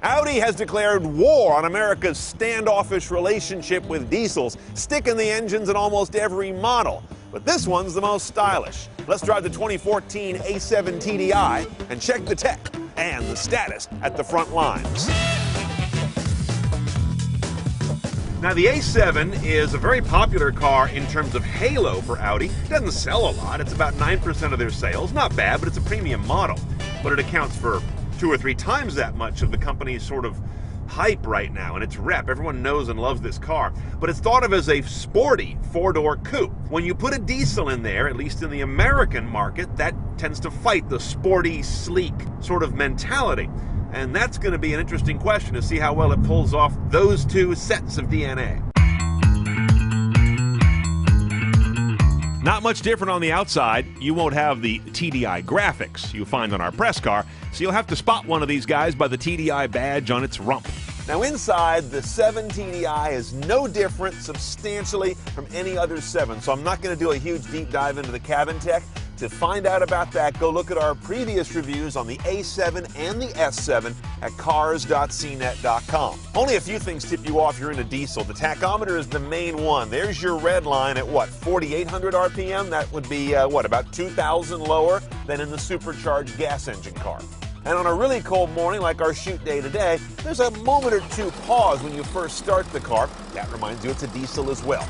Audi has declared war on America's standoffish relationship with diesels, sticking the engines in almost every model. But this one's the most stylish. Let's drive the 2014 A7 TDI and check the tech and the status at the front lines. Now, the A7 is a very popular car in terms of halo for Audi. It doesn't sell a lot. It's about 9% of their sales. Not bad, but it's a premium model. But it accounts for 2 or 3 times that much of the company's sort of hype right now and its rep. Everyone knows and loves this car, but it's thought of as a sporty 4-door coupe. When you put a diesel in there, at least in the American market, that tends to fight the sporty, sleek sort of mentality. And that's going to be an interesting question to see how well it pulls off those 2 sets of DNA. Not much different on the outside. You won't have the TDI graphics you find on our press car, so you'll have to spot one of these guys by the TDI badge on its rump. Now inside, the 7 TDI is no different substantially from any other 7, so I'm not going to do a huge deep dive into the cabin tech. To find out about that, go look at our previous reviews on the A7 and the S7 at cars.cnet.com. Only a few things tip you off you're in a diesel. The tachometer is the main one. There's your red line at what, 4,800 RPM? That would be, about 2,000 lower than in the supercharged gas engine car. And on a really cold morning like our shoot day today, there's a moment or 2 pause when you first start the car. That reminds you it's a diesel as well.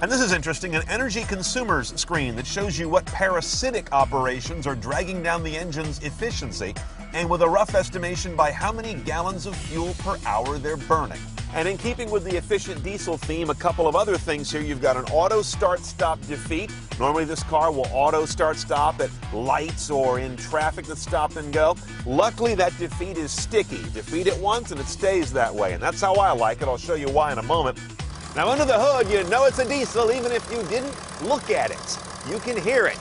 And this is interesting, an energy consumer's screen that shows you what parasitic operations are dragging down the engine's efficiency, and with a rough estimation by how many gallons of fuel per hour they're burning. And in keeping with the efficient diesel theme, a couple of other things here. You've got an auto start-stop defeat. Normally this car will auto start-stop at lights or in traffic that's stop and go. Luckily that defeat is sticky. Defeat it once and it stays that way, and that's how I like it. I'll show you why in a moment. Now under the hood, you know it's a diesel even if you didn't look at it. You can hear it.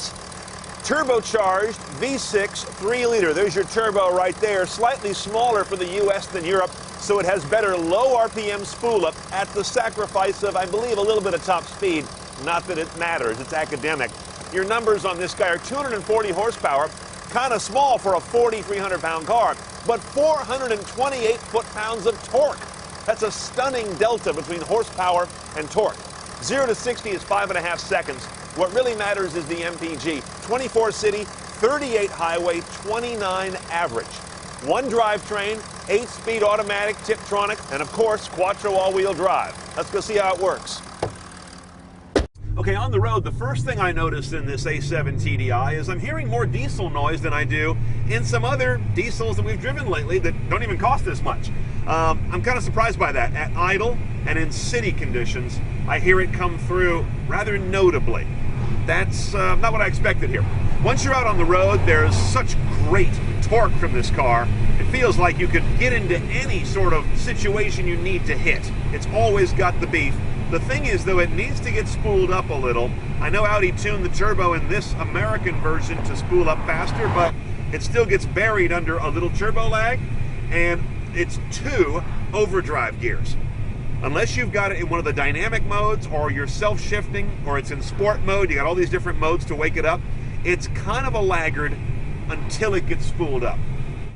Turbocharged V6 3-liter. There's your turbo right there. Slightly smaller for the US than Europe, so it has better low RPM spool up at the sacrifice of, I believe, a little bit of top speed. Not that it matters, it's academic. Your numbers on this guy are 240 horsepower, kind of small for a 4,300-pound car, but 428 foot-pounds of torque. That's a stunning delta between horsepower and torque. 0 to 60 is 5.5 seconds. What really matters is the MPG. 24 city, 38 highway, 29 average. 1 drivetrain, 8-speed automatic, Tiptronic, and of course, Quattro all-wheel drive. Let's go see how it works. Okay, on the road, the first thing I noticed in this A7 TDI is I'm hearing more diesel noise than I do in some other diesels that we've driven lately that don't even cost this much. I'm kind of surprised by that. At idle and in city conditions, I hear it come through rather notably. That's not what I expected here. Once you're out on the road, there's such great torque from this car. It feels like you could get into any sort of situation you need to hit. It's always got the beef. The thing is, though, it needs to get spooled up a little. I know Audi tuned the turbo in this American version to spool up faster, but it still gets buried under a little turbo lag, and it's 2 overdrive gears. Unless you've got it in one of the dynamic modes, or you're self-shifting, or it's in sport mode, you got all these different modes to wake it up, it's kind of a laggard until it gets spooled up.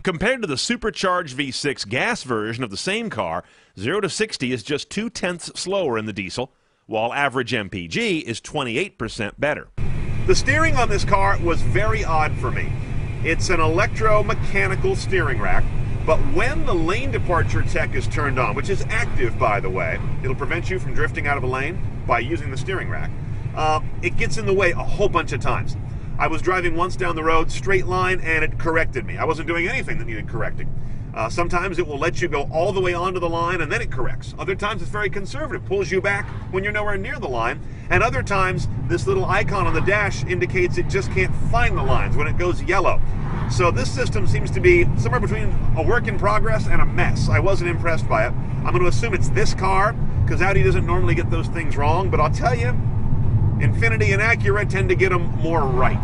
Compared to the supercharged V6 gas version of the same car, 0 to 60 is just 0.2 slower in the diesel, while average MPG is 28% better. The steering on this car was very odd for me. It's an electromechanical steering rack, but when the lane departure tech is turned on, which is active by the way, it'll prevent you from drifting out of a lane by using the steering rack, it gets in the way a whole bunch of times. I was driving once down the road, straight line, and it corrected me. I wasn't doing anything that needed correcting. Sometimes it will let you go all the way onto the line and then it corrects. Other times it's very conservative, pulls you back when you're nowhere near the line. And other times this little icon on the dash indicates it just can't find the lines when it goes yellow. So this system seems to be somewhere between a work in progress and a mess. I wasn't impressed by it. I'm going to assume it's this car because Audi doesn't normally get those things wrong, but I'll tell you, Infiniti and Acura tend to get them more right.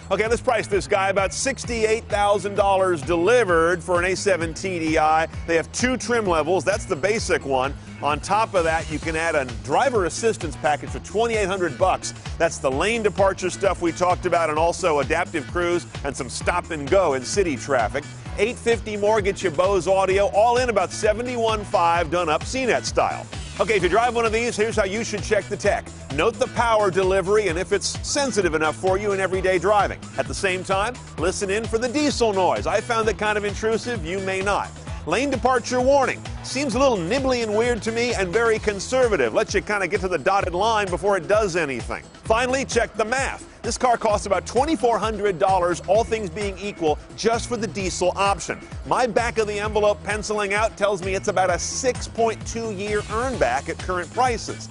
Okay, let's price this guy about $68,000 delivered for an A7 TDI. They have 2 trim levels. That's the basic one. On top of that, you can add a driver assistance package for $2,800. That's the lane departure stuff we talked about, and also adaptive cruise and some stop and go in city traffic. $850 more gets you Bose audio, all in about $71,500 done up CNET style. Okay, if you drive one of these, here's how you should check the tech. Note the power delivery and if it's sensitive enough for you in everyday driving. At the same time, listen in for the diesel noise. I found it kind of intrusive. You may not. Lane departure warning. Seems a little nibbly and weird to me and very conservative. Lets you kind of get to the dotted line before it does anything. Finally, check the math. This car costs about $2,400, all things being equal, just for the diesel option. My back of the envelope penciling out tells me it's about a 6.2-year earn back at current prices.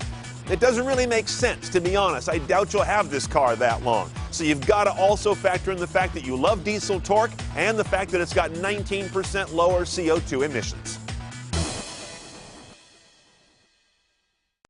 It doesn't really make sense, to be honest. I doubt you'll have this car that long. So you've got to also factor in the fact that you love diesel torque and the fact that it's got 19% lower CO2 emissions.